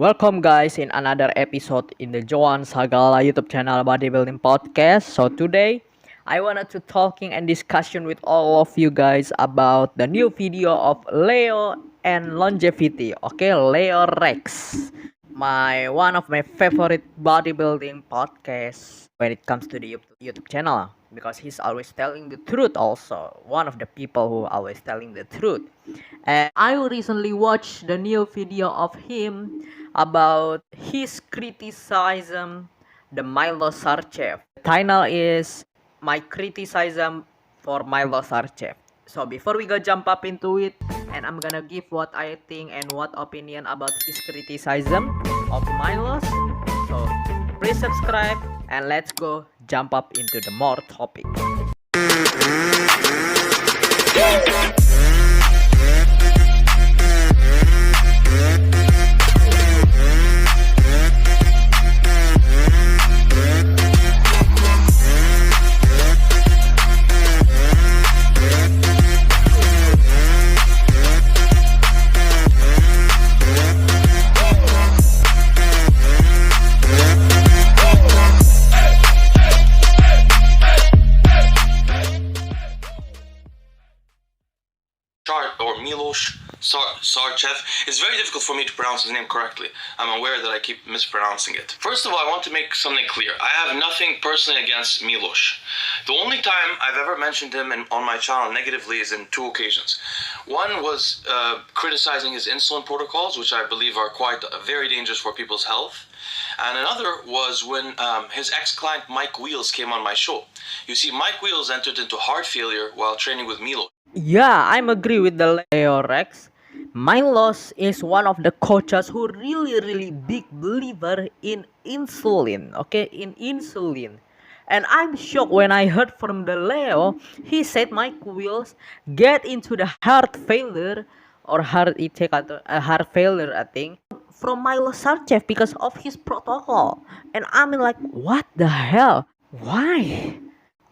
Welcome guys in another episode in the Joan Sagala YouTube channel Bodybuilding Podcast. So today I wanted to talking and discussion with all of you guys about the new video of Leo and longevity. Okay, Leo Rex. One of my favorite bodybuilding podcasts when it comes to the YouTube channel because he's always telling the truth also. One of the people who always telling the truth. And I recently watched the new video of him about his criticism the Milos Sarcev. The title is My Criticism for Milos Sarcev. So before we go jump up into it, and I'm gonna give what I think and what opinion about his criticism of Milos. So please subscribe and let's go jump up into the more topic. Or Milos Sarcev. It's very difficult for me to pronounce his name correctly. I'm aware that I keep mispronouncing it. First of all, I want to make something clear. I have nothing personally against Milos. The only time I've ever mentioned him on my channel negatively is in two occasions. One was criticizing his insulin protocols, which I believe are quite very dangerous for people's health. And another was when his ex-client Mike Wheels came on my show. You see, Mike Wheels entered into heart failure while training with Milos. Yeah, I'm agree with the Leo Rex. Milos is one of the coaches who really big believer in insulin. Okay, in insulin. And I'm shocked when I heard from the Leo, he said Mike Wheels get into the heart failure or heart failure, I think, from Milos Sarcev because of his protocol. And I'm like, what the hell? Why?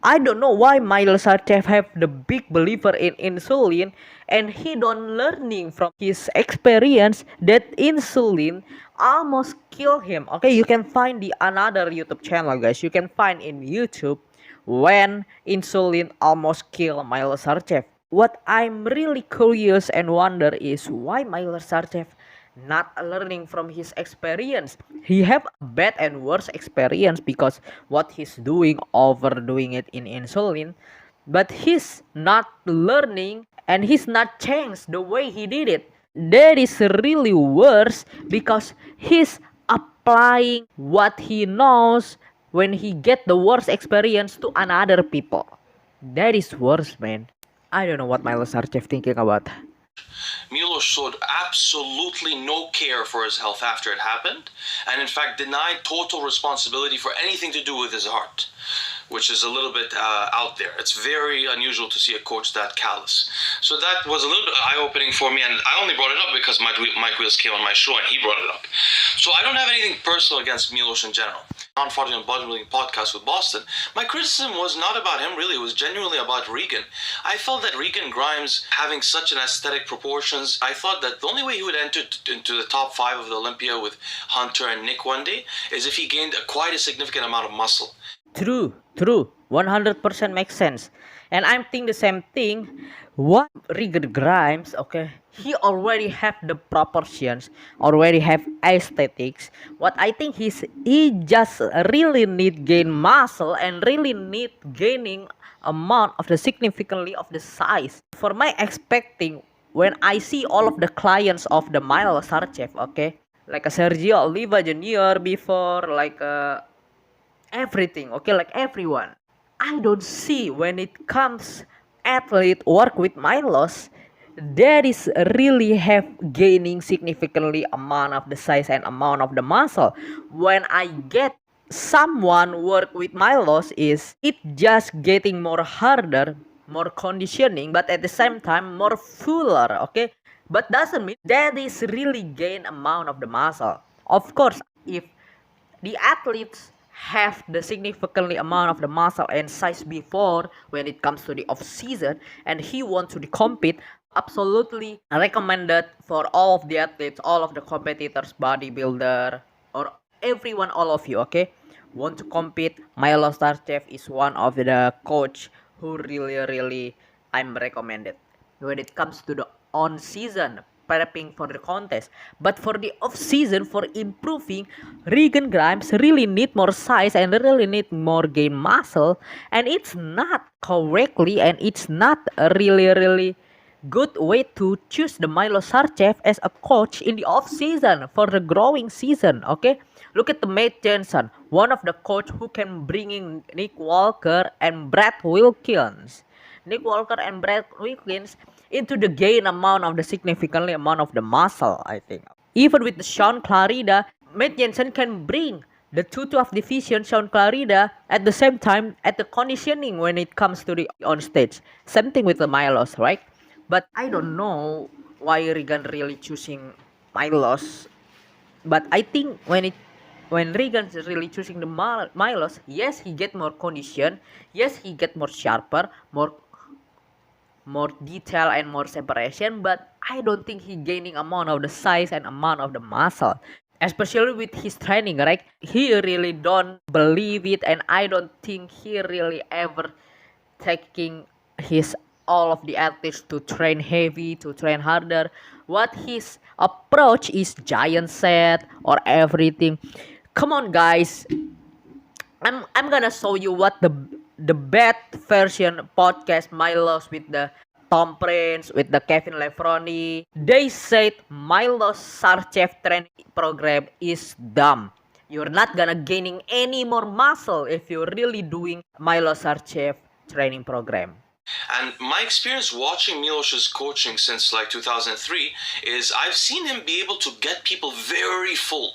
I don't know why Milos Sarcev have the big believer in insulin and he don't learning from his experience that insulin almost kill him. Okay, you can find the another YouTube channel, guys. You can find in YouTube when insulin almost kill Milos Sarcev. What I'm really curious and wonder is why Milos Sarcev not learning from his experience. He have bad and worse experience because what he's doing, overdoing it in insulin, but he's not learning and he's not changed the way he did it. That is really worse because he's applying what he knows when he get the worst experience to another people. That is worse, man. I don't know what Milos Sarcev thinking about. Milos showed absolutely no care for his health after it happened, and in fact denied total responsibility for anything to do with his heart, which is a little bit out there. It's very unusual to see a coach that callous. So that was a little bit eye-opening for me, and I only brought it up because Mike Wheels came on my show and he brought it up. So I don't have anything personal against Milos in general. On Bodybuilding Podcast with Boston, my criticism was not about him really, it was genuinely about Regan. I felt that Regan Grimes having such an aesthetic proportions, I thought that the only way he would enter into the top 5 of the Olympia with Hunter and Nick one day is if he gained quite a significant amount of muscle. True. 100% makes sense. And I'm thinking the same thing. What Regan Grimes, okay, he already have the proportions, already have aesthetics. What I think he just really need gain muscle and really need gaining amount of the significantly of the size. For my expecting, when I see all of the clients of the Milos Sarcev, okay, like a Sergio Oliva Jr. before, like everything, okay, like everyone, I don't see when it comes athlete work with Milos that is really have gaining significantly amount of the size and amount of the muscle. When I get someone work with Milos is it just getting more harder, more conditioning, but at the same time more fuller, okay, but doesn't mean that is really gain amount of the muscle. Of course, if the athletes have the significantly amount of the muscle and size before when it comes to the off season and he wants to compete, absolutely recommended for all of the athletes, all of the competitors, bodybuilder, or everyone, all of you, okay? Want to compete? Milos Sarcev is one of the coach who really I'm recommended when it comes to the on season prepping for the contest. But for the off season, for improving, Regan Grimes really need more size and really need more gain muscle, and it's not correctly, and it's not a really good way to choose the Milos Sarcev as a coach in the off season for the growing season. Okay, look at the Matt Jensen, one of the coach who can bring in Nick Walker and Brad Wilkins. Nick Walker and Brad Wilkins into the gain amount of the significantly amount of the muscle, I think. Even with the Sean Clarida, Matt Jensen can bring the 212 division Sean Clarida at the same time at the conditioning when it comes to the on stage. Same thing with the Milos, right? But I don't know why Regan really choosing Milos. But I think when Regan's really choosing the Milos, yes, he get more condition, yes, he get more sharper, more detail and more separation, but I don't think he gaining amount of the size and amount of the muscle, especially with his training, right? He really don't believe it, and I don't think he really ever taking his all of the athletes to train heavy, to train harder. What his approach is giant set or everything. Come on, guys, I'm gonna show you what the bad version podcast Milos with the Tom Prince, with the Kevin Lefroni. They said Milos Sarcev training program is dumb. You're not gonna gaining any more muscle if you're really doing Milos Sarcev training program. And my experience watching Milos's coaching since like 2003 is I've seen him be able to get people very full.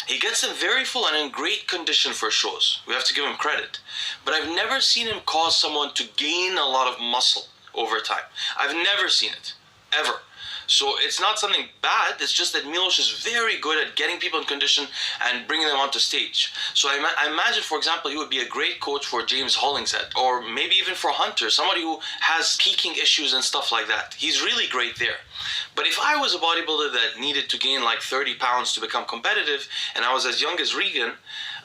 He gets them very full and in great condition for shows. We have to give him credit. But I've never seen him cause someone to gain a lot of muscle over time. I've never seen it. Ever. So it's not something bad, it's just that Milos is very good at getting people in condition and bringing them onto stage. So I imagine, for example, he would be a great coach for James Hollingshead, or maybe even for Hunter, somebody who has peaking issues and stuff like that. He's really great there. But if I was a bodybuilder that needed to gain like 30 pounds to become competitive, and I was as young as Regan,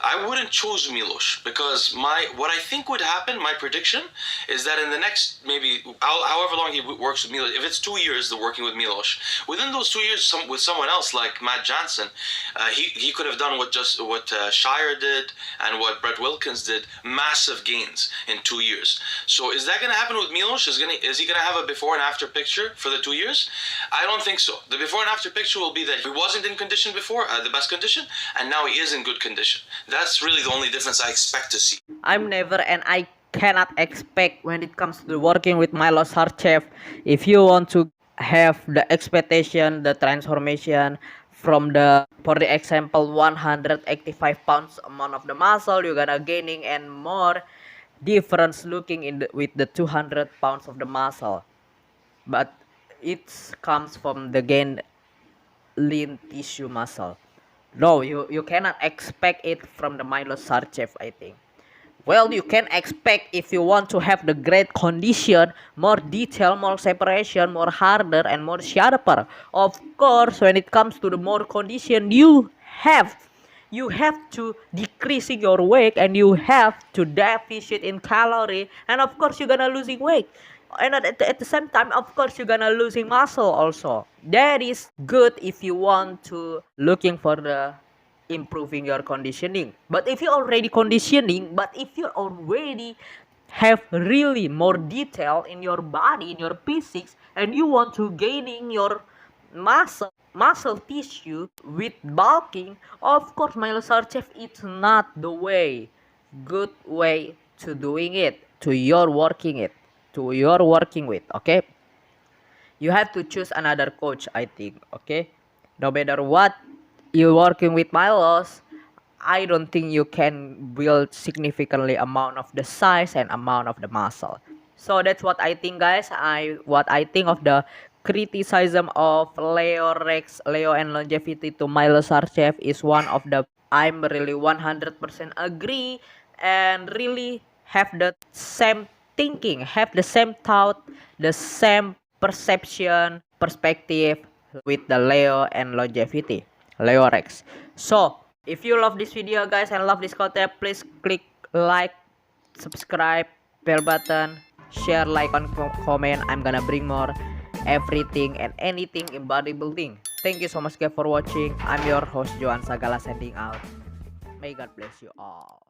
I wouldn't choose Milos, because what I think would happen, my prediction, is that in the next maybe however long he works with Milos, if it's 2 years, the working with Milos, within those 2 years, with someone else like Matt Jansen, he could have done what Shire did and what Brett Wilkins did, massive gains in 2 years. So is that going to happen with Milos? Is he going to have a before and after picture for the 2 years? I don't think so. The before and after picture will be that he wasn't in condition before, the best condition, and now he is in good condition. That's really the only difference I expect to see. I'm never, and I cannot expect when it comes to working with Milos Sarcev. If you want to have the expectation, the transformation from for the example 185 pounds amount of the muscle, you're gonna gaining and more difference looking with the 200 pounds of the muscle. But it comes from the gain lean tissue muscle. No, you cannot expect it from the Milos Sarcev, I think. Well, you can expect if you want to have the great condition, more detail, more separation, more harder, and more sharper. Of course, when it comes to the more condition, you have to decreasing your weight, and you have to deficit in calorie, and of course you're gonna losing weight, and at the same time, of course, you're gonna losing muscle also. That is good if you want to looking for the improving your conditioning. But if you're already conditioning, but if you already have really more detail in your body, in your physics, and you want to gaining your muscle tissue with bulking, of course Milos Sarcev it's not the good way to doing it, to your working with, okay? You have to choose another coach, I think, okay? No matter what you're working with Milos, I don't think you can build significantly amount of the size and amount of the muscle. So that's what I think, guys. What I think of the criticism of Leo and longevity to Milos Sarcev is one of the I'm really 100% agree, and really have the same thinking, have the same thought, the same perception, perspective with the Leo and longevity, Leo Rex. So if you love this video guys and love this content, please click like, subscribe, bell button, share, like, on comment. I'm gonna bring more everything and anything in bodybuilding. Thank you so much guys for watching. I'm your host Joan Sagala, sending out. May God bless you all.